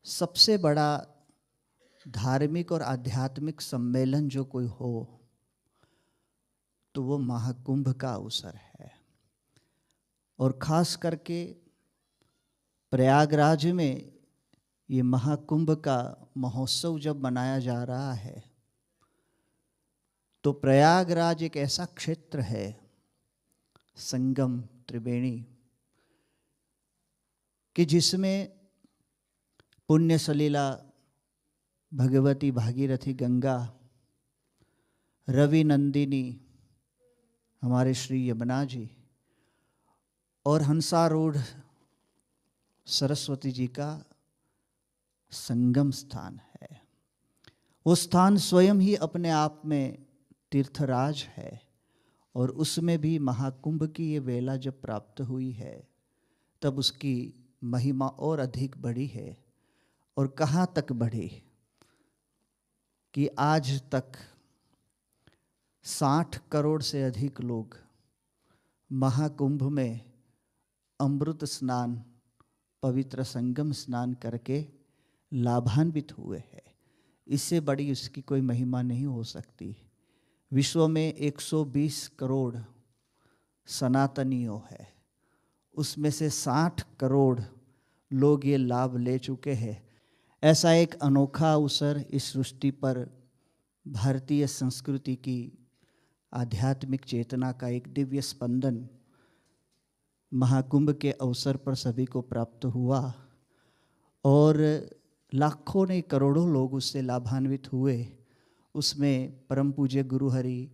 सबसे बड़ा धार्मिक और आध्यात्मिक सम्मेलन जो कोई हो तो वो महाकुंभ का अवसर है। और खास करके प्रयागराज में ये महाकुंभ का महोत्सव जब मनाया जा रहा है तो प्रयागराज एक ऐसा क्षेत्र है, संगम त्रिवेणी, कि जिसमें पुण्य सलीला भगवती भागीरथी गंगा, रवि नंदिनी हमारे श्री यमुना जी और हंसारूढ़ सरस्वती जी का संगम स्थान है। वो स्थान स्वयं ही अपने आप में तीर्थराज है और उसमें भी महाकुंभ की ये वेला जब प्राप्त हुई है तब उसकी महिमा और अधिक बढ़ी है। और कहाँ तक बढ़ी कि आज तक 60 करोड़ से अधिक लोग महाकुंभ में अमृत स्नान, पवित्र संगम स्नान करके लाभान्वित हुए हैं। इससे बड़ी उसकी कोई महिमा नहीं हो सकती। विश्व में 120 करोड़ सनातनियों है, उसमें से 60 करोड़ लोग ये लाभ ले चुके हैं। ऐसा एक अनोखा अवसर इस सृष्टि पर भारतीय संस्कृति की आध्यात्मिक चेतना का एक दिव्य स्पंदन महाकुंभ के अवसर पर सभी को प्राप्त हुआ और लाखों ने करोड़ों लोग उससे लाभान्वित हुए। उसमें परम पूज्य गुरुहरि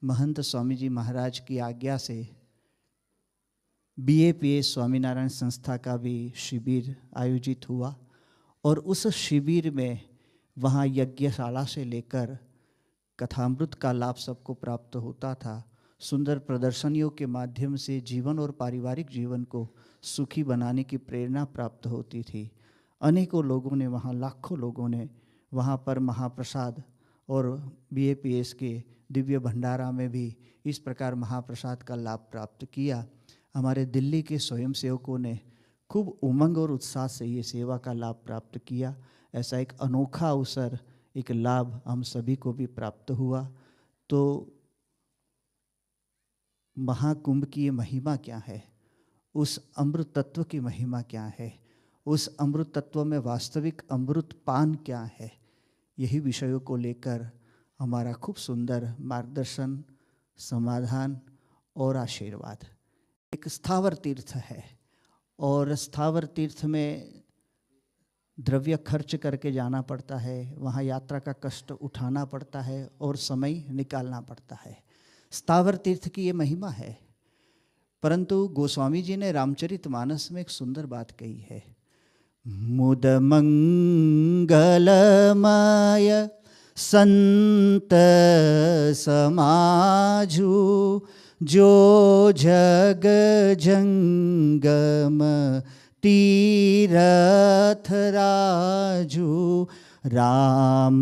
महंत स्वामी जी महाराज की आज्ञा से BAPS स्वामीनारायण संस्था का भी शिविर आयोजित हुआ और उस शिविर में वहाँ यज्ञशाला से लेकर कथामृत का लाभ सबको प्राप्त होता था। सुंदर प्रदर्शनियों के माध्यम से जीवन और पारिवारिक जीवन को सुखी बनाने की प्रेरणा प्राप्त होती थी। अनेकों लोगों ने वहाँ, लाखों लोगों ने वहाँ पर महाप्रसाद और BAPS के दिव्य भंडारा में भी इस प्रकार महाप्रसाद का लाभ प्राप्त किया। हमारे दिल्ली के स्वयंसेवकों ने खूब उमंग और उत्साह से ये सेवा का लाभ प्राप्त किया। ऐसा एक अनोखा अवसर, एक लाभ हम सभी को भी प्राप्त हुआ। तो महाकुंभ की ये महिमा क्या है, उस अमृत तत्व की महिमा क्या है, उस अमृत तत्व में वास्तविक अमृत पान क्या है, यही विषयों को लेकर हमारा खूब सुंदर मार्गदर्शन, समाधान और आशीर्वाद। एक स्थावर तीर्थ है और स्थावर तीर्थ में द्रव्य खर्च करके जाना पड़ता है, वहाँ यात्रा का कष्ट उठाना पड़ता है और समय निकालना पड़ता है। स्थावर तीर्थ की ये महिमा है। परंतु गोस्वामी जी ने रामचरितमानस में एक सुंदर बात कही है, मुद मंगलमय संत समाजु जो जग जंगम तीरथ राजू, राम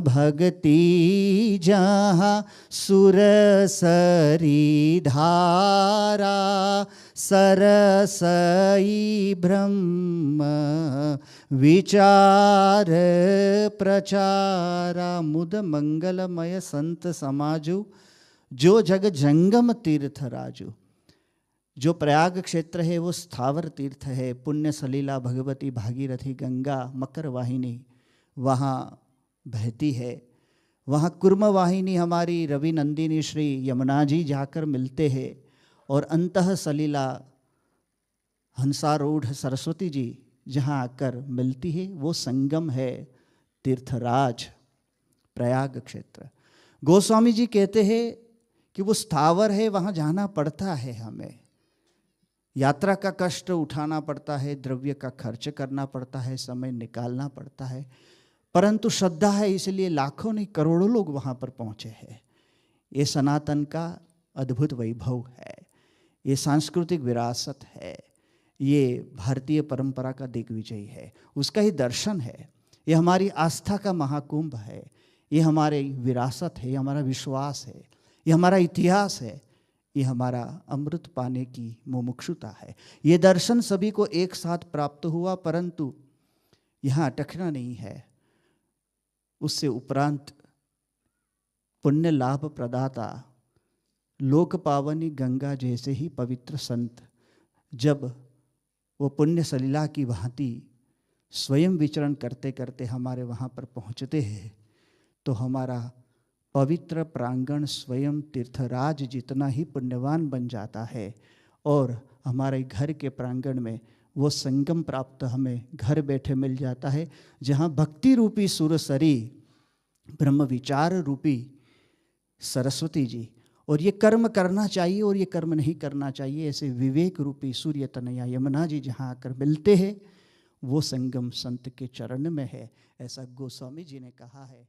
भक्ति जहाँ सुरसरी धारा, सरसई ब्रह्म विचार प्रचारा। मुद मंगलमय संत समाजु जो जग जंगम तीर्थ राजू। जो प्रयाग क्षेत्र है वो स्थावर तीर्थ है। पुण्य सलीला भगवती भागीरथी गंगा मकर वाहिनी वहाँ बहती है। वहाँ कुर्म वाहिनी हमारी रवि नंदिनी श्री यमुना जी जाकर मिलते हैं और अंतः सलीला हंसारूढ़ सरस्वती जी जहाँ आकर मिलती है वो संगम है तीर्थराज प्रयाग क्षेत्र। गोस्वामी जी कहते हैं कि वो स्थावर है, वहाँ जाना पड़ता है, हमें यात्रा का कष्ट उठाना पड़ता है, द्रव्य का खर्च करना पड़ता है, समय निकालना पड़ता है, परंतु श्रद्धा है इसलिए लाखों नहीं करोड़ों लोग वहाँ पर पहुँचे हैं। ये सनातन का अद्भुत वैभव है, ये सांस्कृतिक विरासत है, ये भारतीय परंपरा का दिग्विजय है, उसका ही दर्शन है। ये हमारी आस्था का महाकुंभ है, ये हमारी विरासत है, ये हमारा विश्वास है, ये हमारा इतिहास है, ये हमारा अमृत पाने की मुमुक्षुता है। ये दर्शन सभी को एक साथ प्राप्त हुआ, परंतु यहाँ अटकना नहीं है। उससे उपरांत पुण्य लाभ प्रदाता लोक पावनी गंगा जैसे ही पवित्र संत जब वो पुण्य सलिला की भांति स्वयं विचरण करते करते हमारे वहाँ पर पहुँचते हैं तो हमारा पवित्र प्रांगण स्वयं तीर्थराज जितना ही पुण्यवान बन जाता है और हमारे घर के प्रांगण में वो संगम प्राप्त हमें घर बैठे मिल जाता है, जहाँ भक्ति रूपी सुरसरी ब्रह्म विचार रूपी सरस्वती जी और ये कर्म करना चाहिए और ये कर्म नहीं करना चाहिए, ऐसे विवेक रूपी सूर्य तनया यमुना जी जहाँ आकर मिलते हैं वो संगम संत के चरण में है, ऐसा गोस्वामी जी ने कहा है।